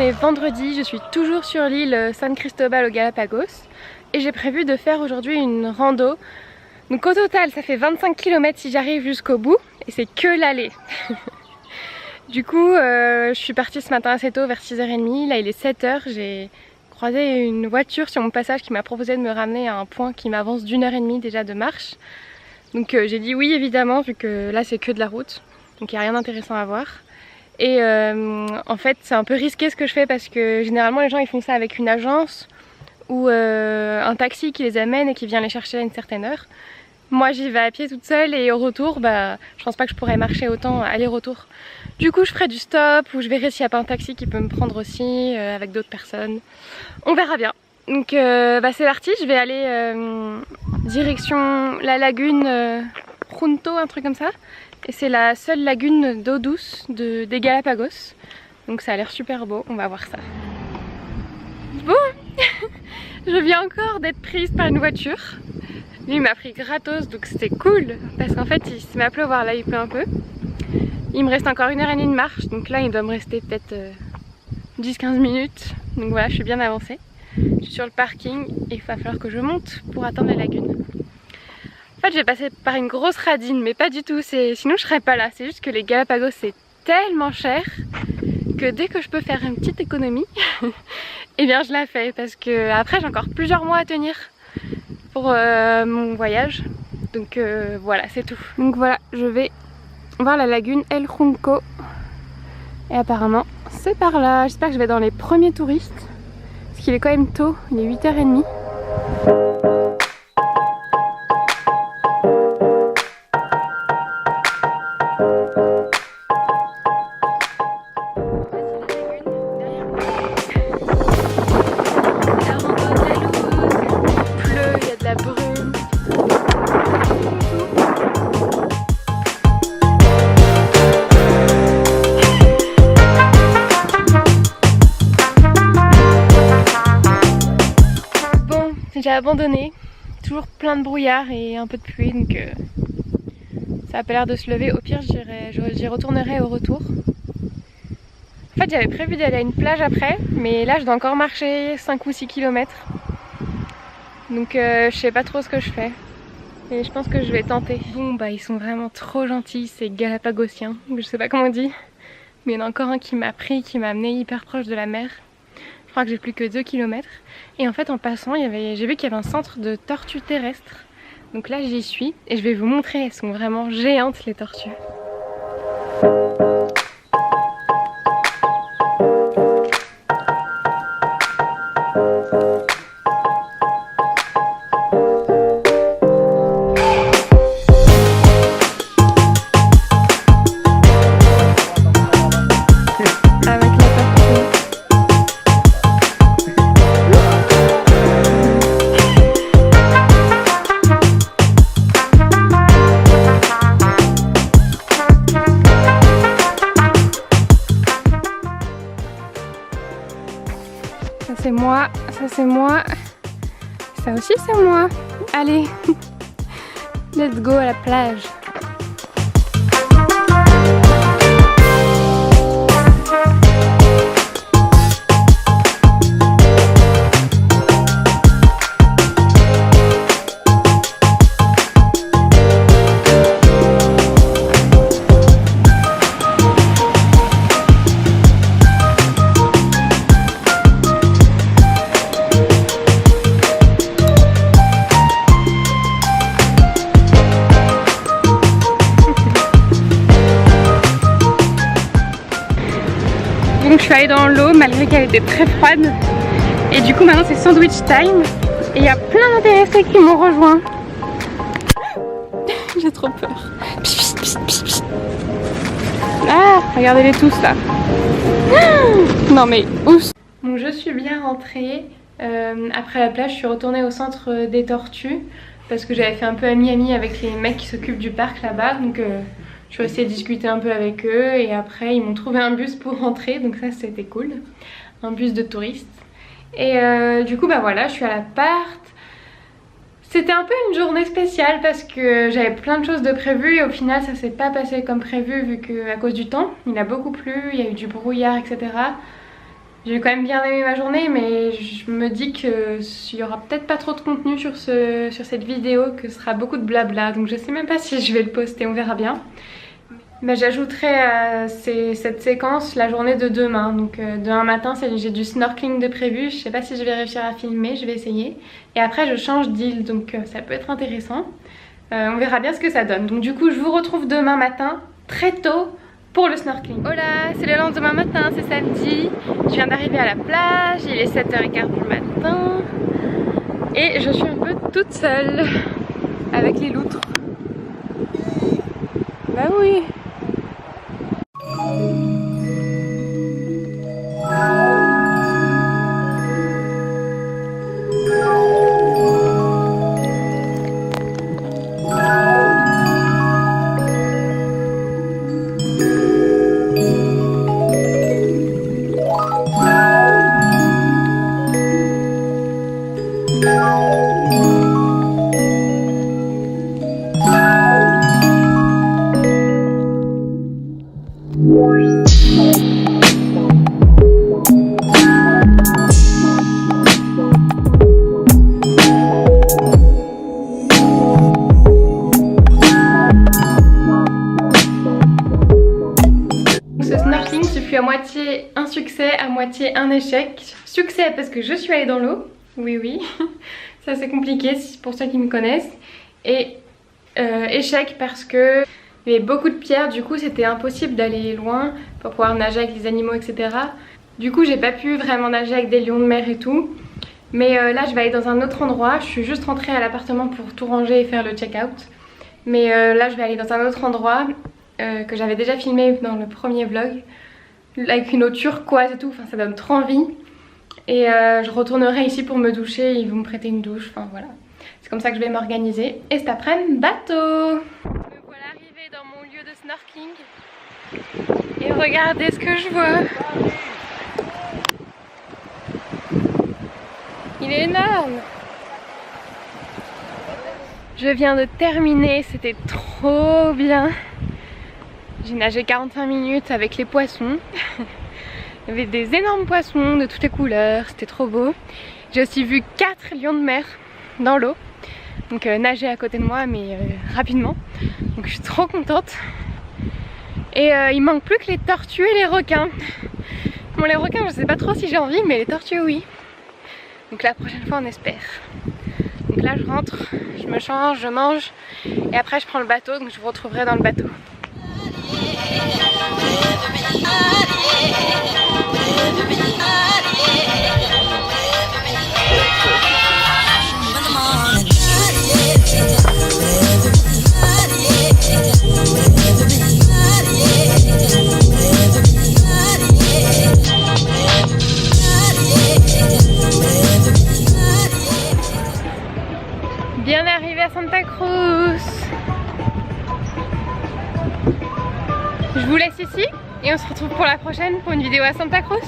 est vendredi, je suis toujours sur l'île San Cristobal aux Galapagos et j'ai prévu de faire aujourd'hui une rando. Donc au total ça fait 25 km si j'arrive jusqu'au bout et c'est que l'aller. Du coup je suis partie ce matin assez tôt vers 6h30, là il est 7h, j'ai croisé une voiture sur mon passage qui m'a proposé de me ramener à un point qui m'avance d'1h30 déjà de marche. Donc j'ai dit oui évidemment vu que là c'est que de la route, donc il n'y a rien d'intéressant à voir. Et en fait c'est un peu risqué ce que je fais parce que généralement les gens ils font ça avec une agence ou un taxi qui les amène et qui vient les chercher à une certaine heure. Moi j'y vais à pied toute seule et au retour je pense pas que je pourrais marcher autant aller-retour. Du coup je ferai du stop ou je verrai s'il n'y a pas un taxi qui peut me prendre aussi avec d'autres personnes. On verra bien. Donc c'est parti, je vais aller direction la lagune Junto, un truc comme ça. Et c'est la seule lagune d'eau douce des Galapagos. Donc ça a l'air super beau, on va voir ça. Bon, je viens encore d'être prise par une voiture. Lui il m'a pris gratos donc c'était cool. Parce qu'en fait il se met à pleuvoir, là il pleut un peu. Il me reste encore 1h30 de marche. Donc là il doit me rester peut-être 10-15 minutes. Donc voilà, je suis bien avancée. Je suis sur le parking et il va falloir que je monte pour atteindre la lagune. En fait je vais passer par une grosse radine mais pas du tout, sinon je serais pas là, c'est juste que les Galapagos c'est tellement cher que dès que je peux faire une petite économie et bien je la fais parce que après j'ai encore plusieurs mois à tenir pour mon voyage, donc voilà c'est tout. Donc voilà, je vais voir la lagune El Junco et apparemment c'est par là. J'espère que je vais dans les premiers touristes parce qu'il est quand même tôt, il est 8h30. J'ai abandonné, toujours plein de brouillard et un peu de pluie donc ça a pas l'air de se lever. Au pire j'y retournerai au retour. En fait j'avais prévu d'aller à une plage après mais là je dois encore marcher 5 ou 6 km. Donc je sais pas trop ce que je fais et je pense que je vais tenter. Bon ils sont vraiment trop gentils ces Galapagosiens, je sais pas comment on dit. Mais il y en a encore un qui m'a pris, qui m'a amené hyper proche de la mer. Je crois que j'ai plus que 2 km. Et en fait en passant j'ai vu qu'il y avait un centre de tortues terrestres. Donc là j'y suis et je vais vous montrer, elles sont vraiment géantes les tortues. Ça c'est moi, ça c'est moi, ça aussi c'est moi. Allez, let's go à la plage. Donc je suis allée dans l'eau malgré qu'elle était très froide. Et du coup maintenant c'est sandwich time. Et il y a plein d'intéressés qui m'ont rejoint. J'ai trop peur. Ah, regardez-les tous là. Non mais ouf. Donc je suis bien rentrée. Après la plage je suis retournée au centre des tortues. Parce que j'avais fait un peu ami-ami avec les mecs qui s'occupent du parc là-bas. Donc je suis restée discuter un peu avec eux et après ils m'ont trouvé un bus pour rentrer, donc ça c'était cool, un bus de touristes. Et du coup voilà, je suis à l'appart. C'était un peu une journée spéciale parce que j'avais plein de choses de prévues et au final ça s'est pas passé comme prévu vu que à cause du temps, il a beaucoup plu, il y a eu du brouillard etc. J'ai quand même bien aimé ma journée, mais je me dis qu'il y aura peut-être pas trop de contenu sur cette vidéo, que ce sera beaucoup de blabla, donc je sais même pas si je vais le poster, on verra bien. Mais j'ajouterai à cette séquence la journée de demain, donc demain matin j'ai du snorkeling de prévu, je sais pas si je vais réussir à filmer, je vais essayer. Et après je change d'île, donc ça peut être intéressant. On verra bien ce que ça donne. Donc du coup je vous retrouve demain matin, très tôt, pour le snorkeling. Hola, c'est le lendemain matin, c'est samedi. Je viens d'arriver à la plage, il est 7h15 du matin. Et je suis un peu toute seule avec les loutres. Bah oui. À moitié un succès, à moitié un échec. Succès parce que je suis allée dans l'eau, oui, ça c'est compliqué pour ceux qui me connaissent. Et échec parce que il y avait beaucoup de pierres, du coup c'était impossible d'aller loin pour pouvoir nager avec les animaux, etc. Du coup j'ai pas pu vraiment nager avec des lions de mer et tout. Mais là je vais aller dans un autre endroit, je suis juste rentrée à l'appartement pour tout ranger et faire le check-out. Mais là je vais aller dans un autre endroit que j'avais déjà filmé dans le premier vlog, avec une eau turquoise et tout, enfin ça donne trop envie. Et je retournerai ici pour me doucher, ils vont me prêter une douche, enfin voilà. C'est comme ça que je vais m'organiser. Et cet après-midi, bateau. Me voilà arrivée dans mon lieu de snorkeling. Et regardez ce que je vois. Il est énorme. Je viens de terminer, c'était trop bien. J'ai nagé 45 minutes avec les poissons. Il y avait des énormes poissons de toutes les couleurs, c'était trop beau. J'ai aussi vu 4 lions de mer dans l'eau. Donc nager à côté de moi, mais rapidement. Donc je suis trop contente. Et il manque plus que les tortues et les requins. Bon, les requins je sais pas trop si j'ai envie, mais les tortues oui. Donc la prochaine fois on espère. Donc là je rentre, je me change, je mange. Et après je prends le bateau, donc je vous retrouverai dans le bateau. Bien arrivé à Santa Cruz. Je vous laisse ici et on se retrouve pour la prochaine pour une vidéo à Santa Cruz.